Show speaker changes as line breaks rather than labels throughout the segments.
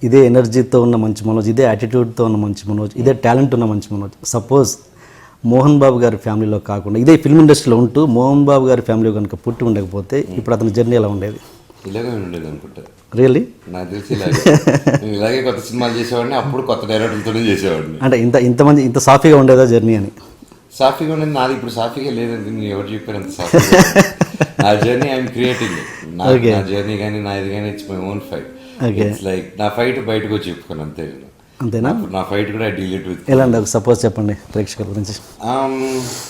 ఇదే ఎనర్జీతో ఉన్న మంచి మనోజ్, ఇదే యాటిట్యూడ్తో ఉన్న మంచి మనోజ్, ఇదే టాలెంట్ ఉన్న మంచి మనోజ్ సపోజ్ మోహన్ బాబు గారి ఫ్యామిలీలో కాకుండా ఇదే ఫిల్మ్ ఇండస్ట్రీలో ఉంటూ మోహన్ బాబు గారి ఫ్యామిలీ కనుక పుట్టి ఉండకపోతే ఇప్పుడు అతని జర్నీ ఎలా ఉండేది?
ఇలాగే ఉండేది అనుకుంటా.
రియల్లీ
నాకు తెలిసి ఇలాగే కొత్త సినిమాలు చేసేవాడిని, అప్పుడు కొత్త డైరెక్టర్లతోనే చేసేవాడిని.
అంటే ఇంతమంది ఇంత సాఫీగా ఉండేదా జర్నీ అని?
సాఫీగా ఉండేది నాది, ఇప్పుడు సాఫీగా లేదండి. నేను ఎవరు చెప్పారు అంత సాఫీగా? నా జర్నీ ఐఎమ్ క్రియేటింగ్. నా జర్నీ కానీ నా ఇది కానీ it's my own fight. It's like నా ఫైట్ బయటకు వచ్చి చెప్పుకోను అంతే.
అంతేనా?
నా ఫైట్ కూడా డీల్ విత్.
ఎలా అండి సపోజ్ చెప్పండి ప్రేక్షకుల గురించి.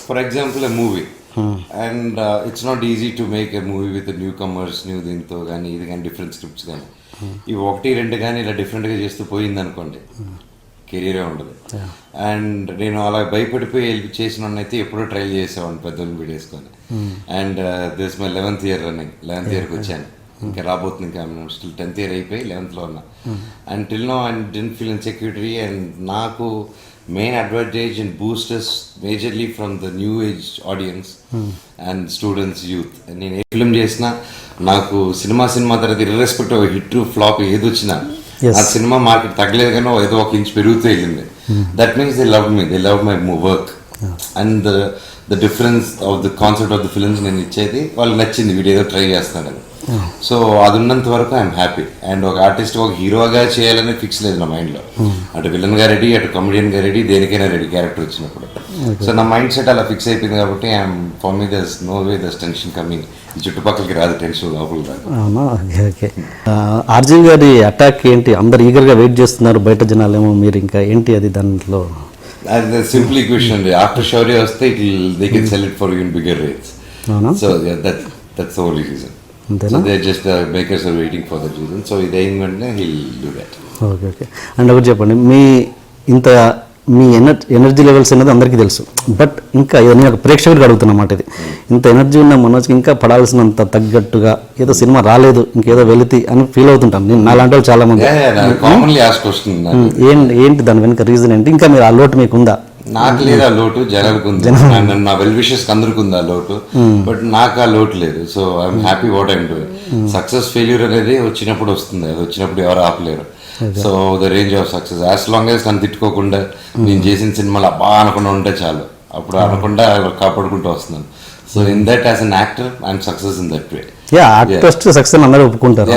For example a movie and it's not easy to make a movie with new comers, new దీంతో కానీ ఇది కానీ డిఫరెంట్ స్క్రిప్ట్స్ కానీ ఇవి ఒకటి రెండు కానీ ఇలా డిఫరెంట్గా చేస్తూ పోయింది అనుకోండి, కెరీరే ఉండదు. అండ్ నేను అలా భయపడిపోయి వెళ్ళి చేసిన అయితే ఎప్పుడో ట్రైల్ చేసేవాడిని పెద్దోళ్ళని వీడేసుకొని. And this my 11th year రన్నింగ్. 11th yearకి వచ్చాను, ఇంకా రాబోతుంది. ఇంకా స్టిల్ 10th year అయిపోయి 11th ఉన్నా. And till now I didn't feel insecurity. And నాకు main advantage and boosters majorly from the new age audience and students, youth. నేను ఏ ఫిల్మ్ చేసినా నాకు సినిమా తర్వాత ఇర్రెస్పెక్టివ్ హిట్ ఫ్లాప్ ఏది వచ్చినా ఆ సినిమా మార్కెట్ తగ్గలేదు కానీ ఏదో ఒక ఇంచ్ పెరుగుతూ వెళ్ళింది. That means they love me, they love my work. And the difference of the concept of the films నేను ఇచ్చేది వాళ్ళకి నచ్చింది, వీడు ఏదో ట్రై చేస్తున్నాడని. సో అది ఉన్నంత వరకు ఐఎమ్ హ్యాపీ. అండ్ ఒక ఆర్టిస్ట్ ఒక హీరోగా చేయాలని ఫిక్స్ లేదు నా మైండ్లో. అటు విలన్గా రెడీ, అటు కమెడియన్గా రెడీ, దేనికైనా రెడీ క్యారెక్టర్ వచ్చినప్పుడు. సో నా మైండ్ సెట్ అలా ఫిక్స్ అయిపోయింది కాబట్టి I'm for me thus no way thus tension coming. ఈ చుట్టుపక్కలకి రాదు టెన్షన్, లోపల రాదు.
అవునా? ఓకే. ఆర్జన్ గారి అటాక్ ఏంటి? అందరు ఈగర్గా వెయిట్ చేస్తున్నారు బయట జనాలేమో, మీరు ఇంకా ఏంటి అది దాంట్లో?
సింపుల్ ఈక్వేషన్ అండి. ఆఫ్టర్ షౌర్య వస్తే they can sell it for even bigger rates. So that's only reason. So they're just makers are waiting for that reason. So ఇది అయిన వెంటనే he'll do that.
Okay. And ఒకటి చెప్పండి, మీ ఎనర్జీ లెవెల్స్ అనేది అందరికీ తెలుసు, బట్ ఇంకా నేను ఒక ప్రేక్షకుడికి అడుగుతున్నమాట, ఇది ఇంత ఎనర్జీ ఉన్న మనోజ్కి ఇంకా పడాల్సినంత తగ్గట్టుగా ఏదో సినిమా రాలేదు, ఇంకేదో వెళితే అని ఫీల్ అవుతుంటాను నేను. నాలాంటి వాళ్ళు చాలా మంది
కామన్లీ ఆస్క్ వస్తుంది,
ఏంటి దాని వెనుక రీజన్ ఏంటి? ఇంకా మీరు ఆ లోటు మీకుందా?
నాకు లేదు ఆ లోటు, జనాలకు ఉంది. నా వెల్ విషెస్ అందరికి ఉంది ఆ లోటు, బట్ నాకు ఆ లోటు లేదు. So I'm happy what I'm doing. Success failure అనేది వచ్చినప్పుడు వస్తుంది, అది వచ్చినప్పుడు ఎవరు ఆపలేరు. So the range of success as long as నన్ను తిట్టుకోకుండా నేను చేసిన సినిమాలు అబ్బా అనకుండా ఉంటే చాలు, అప్పుడు అనకుండా కాపాడుకుంటూ వస్తున్నాను. So in that as an actor I'm success in that way.
Success అందరూ ఒప్పుకుంటారు.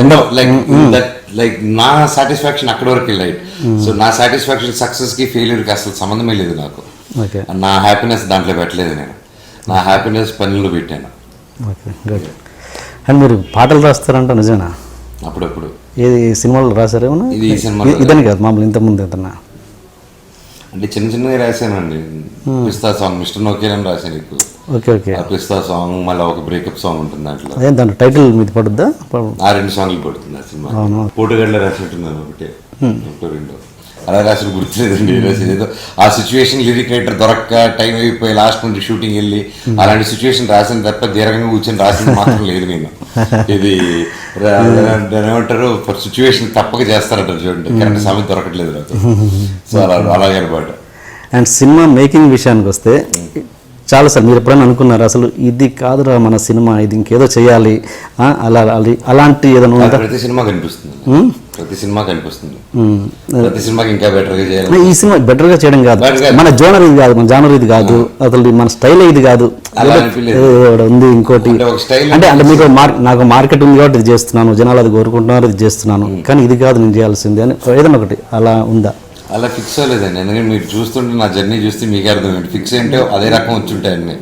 లైక్ నా సాటిస్ఫాక్షన్ అక్కడ వరకు లైట్. సో నా సాటిస్ఫాక్షన్ సక్సెస్ కి ఫెయిల్యూర్ కి అసలు సంబంధమే లేదు నాకు. నా హ్యాపీనెస్ దాంట్లో పెట్టలేదు నేను, నా హ్యాపీనెస్ పనులు పెట్టాను.
అండ్ మీరు పాటలు రాస్తారంట, నిజమేనా?
అప్పుడప్పుడు.
ఏది సినిమాలో రాశారేమన్నా?
ఇది ఈ సినిమా
ఇదని కాదు, మామూలు ఇంతకుముందు ఏదన్నా
అంటే చిన్న చిన్నవి రాశానండి. పిస్తా సాంగ్ మిస్టర్ నోకియా అని రాశాను ఎక్కువ.
Okay okay.
ఆ పిస్తా సాంగ్, మళ్ళీ ఒక బ్రేకప్ సాంగ్ ఉంటుంది దాంట్లో.
అదే దాంట్లో టైటిల్ మీద పడుద్దా?
ఆ 2 సాంగ్లు పడుతుంది ఆ సినిమా. పోటుగడ్డలో రాసినట్టున్నాను ఒకటే, రెండు అలా రాసిన గుర్తులేదండి. ఏదో ఆ సిచ్యువేషన్ లిరిక్ రైటర్ దొరక్క టైం అయిపోయి లాస్ట్ నుండి షూటింగ్ వెళ్ళి అలాంటి సిచ్యువేషన్ రాసిన తప్ప దీర్ఘంగా కూర్చొని రాసింది మాత్రం లేదు నేను. ఇది ఏమంటారు, ఫర్ సిచ్యువేషన్ తప్పక చేస్తారంటారు చూడండి, కరెక్ట్ సమయం దొరకట్లేదు నాకు. సో అలాగే అనమాట.
అండ్ సినిమా మేకింగ్ విషయానికి వస్తే చాలా సార్ మీరు ఎప్పుడైనా అనుకున్నారు అసలు ఇది కాదురా మన సినిమా, ఇది ఇంకేదో చేయాలి అలాంటి ఏదైనా?
ప్రతి సినిమా కనిపిస్తుంది, ప్రతి సినిమా కనిపిస్తుంది, ప్రతి సినిమాకి ఇంకా బెటర్గా చేయాలి.
ఈ సినిమా బెటర్గా చేయడం కాదు, మన జోనర్ ఇది కాదు, మన జానర్ ఇది కాదు, అసలు మన స్టైల్ ఇది కాదు, ఉంది ఇంకోటి. అంటే మీకు నాకు మార్కెట్ ఉంది కాబట్టి ఇది చేస్తున్నాను, జనాలు అది కోరుకుంటున్నారు, ఇది చేస్తున్నాను, కానీ ఇది కాదు నేను చేయాల్సింది అని ఏదైనా ఒకటి అలా ఉందా?
అలా ఫిక్స్ అవ్వలేదండి. ఎందుకంటే మీరు చూస్తుంటే నా జర్నీ చూస్తే మీకు అర్థమైంది ఫిక్స్ ఏంటో అదే రకం వచ్చి ఉంటాయండి.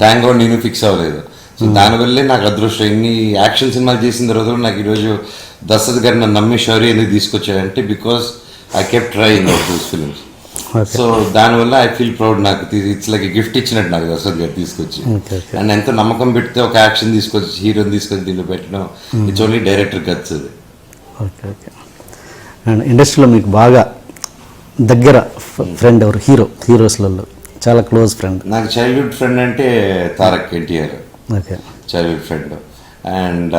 థ్యాంక్ గాడ్ నేను ఫిక్స్ అవ్వలేదు. సో దానివల్లే నాకు అదృష్టం. ఇన్ని యాక్షన్ సినిమాలు చేసిన తర్వాత నాకు ఈరోజు దశరథ్ గారు నన్ను నమ్మి శౌర్య ఎందుకు తీసుకొచ్చాడంటే because I kept trying of those films. So దానివల్ల ఐ ఫీల్ ప్రౌడ్. నాకు ఇట్స్ లైక్ గిఫ్ట్ ఇచ్చినట్టు నాకు దశరథ్ గారు తీసుకొచ్చి. అండ్ ఎంతో నమ్మకం పెడితే ఒక యాక్షన్ తీసుకొచ్చి హీరోని తీసుకొచ్చి దీనిలో పెట్టడం ఇట్స్ ఓన్లీ డైరెక్టర్ గట్స్ అది.
Okay okay. అండ్ ఇండస్ట్రీలో మీకు బాగా దగ్గర ఫ్రెండ్ ఎవరు? హీరోస్లలో చాలా క్లోజ్ ఫ్రెండ్?
నాకు చైల్డ్హుడ్ ఫ్రెండ్ అంటే Tarak NTR,
okay,
childhood friend. And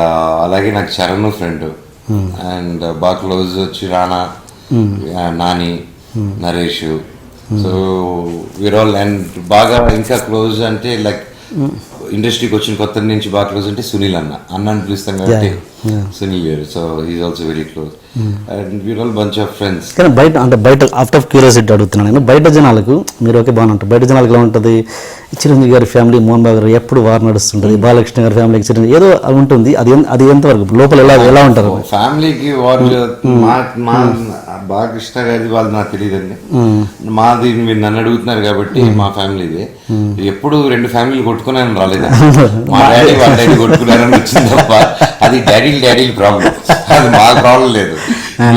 అలాగే నాకు చరణ్ ఫ్రెండ్. అండ్ బాగా క్లోజ్ వచ్చి రానా, Nani, Naresh. So we're all. And బాగా ఇంకా క్లోజ్ అంటే లైక్ ఇండస్ట్రీకి వచ్చిన కొత్త నుంచి బాగా క్లోజ్ అంటే సునీల్ అన్న అని పిలుస్తాం కాబట్టి Sunil here, so he's also very close. And we're all bunch of friends.
కానీ బయట ఆఫ్టర్ క్యూరియాసిటీ అడుగుతున్నాను నేను, బయట జనాలకు మీరు ఓకే బాగానే ఉంటారు, బయట జనాలకు ఎలా ఉంటుంది, చిరంజీవి గారి ఫ్యామిలీ మోహన్ బాబు గారు ఎప్పుడు వార్ నడుస్తుంటుంది, బాలకృష్ణ గారి ఫ్యామిలీకి చిరంజీవి ఏదో ఉంటుంది, అది ఎంతవరకు లోపల ఎలా ఉంటారు?
ఫ్యామిలీకి వారు మా బాలకృష్ణ గారి వాళ్ళు నాకు తెలియదండి. మాది మీరు నన్ను అడుగుతున్నారు కాబట్టి మా ఫ్యామిలీది. ఎప్పుడు రెండు ఫ్యామిలీలు కొట్టుకున్నారని రాలేదు. మా డాడీ వాళ్ళ డాడీ కొట్టుకున్నారని వచ్చింది తప్ప అది డాడీ ప్రాబ్లం, అది మా ప్రాబ్లం లేదు.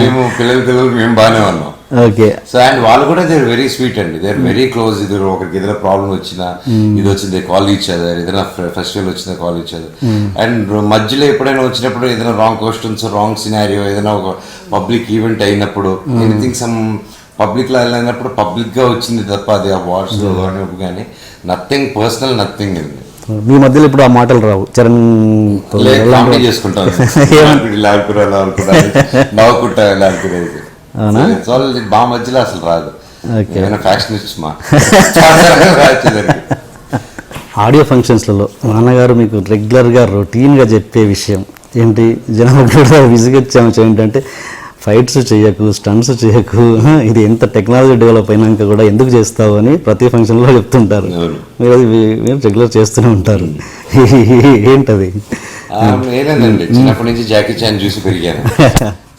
మేము పిల్లలు మేము బాగానే ఉన్నాం.
ఓకే.
సో అండ్ వాళ్ళు కూడా దే ఆర్ వెరీ స్వీట్ అండి, దే ఆర్ వెరీ క్లోజ్. ఇద్దరు ఒకరికి ఏదైనా ప్రాబ్లం వచ్చినా ఇది వచ్చింది కాల్ ఇచ్చారు, ఏదైనా ఫెస్టివల్ వచ్చినా కాల్ ఇచ్చారు. అండ్ మధ్యలో ఎప్పుడైనా వచ్చినప్పుడు ఏదైనా రాంగ్ క్వశ్చన్స్, రాంగ్ సినారియో, ఏదైనా ఒక పబ్లిక్ ఈవెంట్ అయినప్పుడు, ఎనీథింగ్ సమ్ పబ్లిక్లో వెళ్ళినప్పుడు పబ్లిక్గా వచ్చింది తప్ప అది ఆ వాట్స్ కానీ నథింగ్ పర్సనల్, నథింగ్ అండి.
మీ మధ్యలో ఇప్పుడు ఆ మాటలు రావు చరణ్
కామెడీ చేసుకుంటాం, నవ్వుకుంటా లాడుకునేది. మా మధ్యలో అసలు రాదు. ఫ్యాషనిస్ట్ మా
ఆడియో ఫంక్షన్స్లలో నాన్నగారు మీకు రెగ్యులర్గా రొటీన్గా చెప్పే విషయం ఏంటి, జనం కూడా విసిగొచ్చాము ఏంటంటే ఫైట్స్ చేయకు, స్టంట్స్ చేయకు, ఇది ఎంత టెక్నాలజీ డెవలప్ అయినాక కూడా ఎందుకు చేస్తావు అని ప్రతి ఫంక్షన్లో చెప్తుంటారు. మీరు రెగ్యులర్ చేస్తూనే ఉంటారు. ఏంటది?
ఏలేదండి, చిన్నప్పటి నుంచి జాకీ చాన్ చూసి పెరిగాను.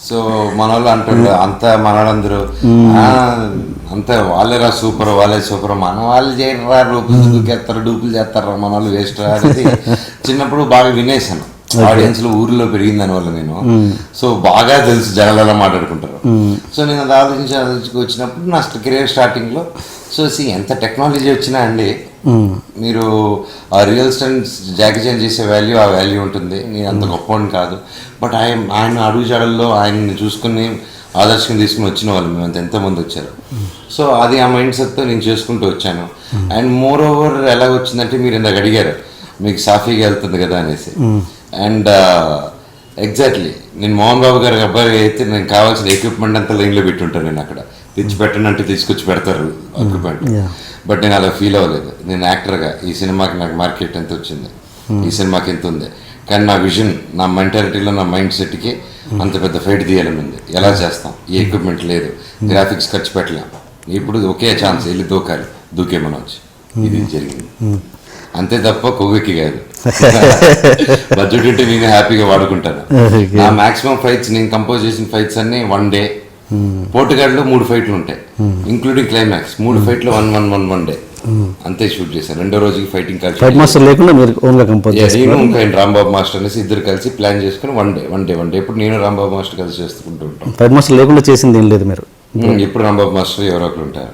సో మన వాళ్ళు అంటారు అంత మనవాళ్ళందరూ అంత వాళ్ళేరా సూపర్, వాళ్ళే సూపర్, మన వాళ్ళు చేయరా, డూపులు చేస్తారా, మన వాళ్ళు వేస్ట్ అనేది చిన్నప్పుడు బాగా వినేసాను. ఆడియన్స్ లో ఊర్లో పెరిగిన దాని వల్ల నేను, సో బాగా తెలుసు జనాలు ఎలా మాట్లాడుకుంటారు. సో నేను అది ఆలోచించి వచ్చినప్పుడు నా కెరీర్ స్టార్టింగ్ లో సో ఎంత టెక్నాలజీ వచ్చినా అండి, మీరు ఆ రియల్ స్టంట్స్ జాకీ చాన్ చేసే వాల్యూ ఆ వాల్యూ ఉంటుంది. నేను అంత గొప్పవాడిని కాదు, బట్ ఆయన అడుగు జాడల్లో ఆయన్ని చూసుకుని ఆదర్శం తీసుకుని వచ్చిన వాళ్ళు మేము ఎంతమంది వచ్చారు. సో అది ఆ మైండ్ సెట్తో నేను చేసుకుంటూ వచ్చాను. అండ్ మోర్ ఓవర్ ఎలా వచ్చిందంటే మీరు ఇందాక అడిగారు మీకు సాఫీగా వెళ్తుంది కదా అనేసి. అండ్ ఎగ్జాక్ట్లీ నేను మోహన్ బాబు గారి అబ్బాయి అయితే నేను కావాల్సిన ఎక్విప్మెంట్ అంతా లైన్లో పెట్టుంటాను. నేను అక్కడ తెచ్చి పెట్టండి అంటే తీసుకొచ్చి పెడతారు ఎక్విప్మెంట్, బట్ నేను అలా ఫీల్ అవ్వలేదు. నేను యాక్టర్గా ఈ సినిమాకి నాకు మార్కెట్ ఎంత వచ్చింది, ఈ సినిమాకి ఎంత ఉంది, కానీ నా విజన్, నా మెంటాలిటీలో, నా మైండ్ సెట్కి అంత పెద్ద ఫైట్ తీయాలని ఉంది. ఎలా చేస్తాం, ఏ ఎక్విప్మెంట్ లేదు, గ్రాఫిక్స్ ఖర్చు పెట్టలేం, ఇప్పుడు ఒకే ఛాన్స్ వెళ్ళి దూకేమని వచ్చి ఇది జరిగింది అంతే తప్ప కొవ్వెక్కి కాదు. బడ్జెట్ ఉంటే నేను హ్యాపీగా వాడుకుంటాను. నా మాక్సిమం ఫైట్స్ నేను కంపోజ్ చేసిన ఫైట్స్ అన్ని 1 డే. పోర్టుగాడ్లో 3 ఫైట్లు ఉంటాయి ఇంక్లూడింగ్ క్లైమాక్స్. 3 ఫైట్లు 1 డే అంతే షూట్ చేశాను. రెండో రోజుకి ఫైటింగ్ కలిసి
మాస్టర్ లేకుండా మీరు ఓన్గా కంపోజ్
నేను ఇంకా రాంబాబు మాస్టర్ అనేసి ఇద్దరు కలిసి ప్లాన్ చేసుకుని 1 డే ఇప్పుడు నేను రాంబాబు మాస్టర్ కలిసి చేసుకుంటూ ఉంటాం.
ఫైట్ మాస్టర్ లేకుండా చేసింది ఏం లేదు మీరు?
ఇప్పుడు రాంబాబు మాస్టర్ ఎవరో ఒకరు ఉంటారు.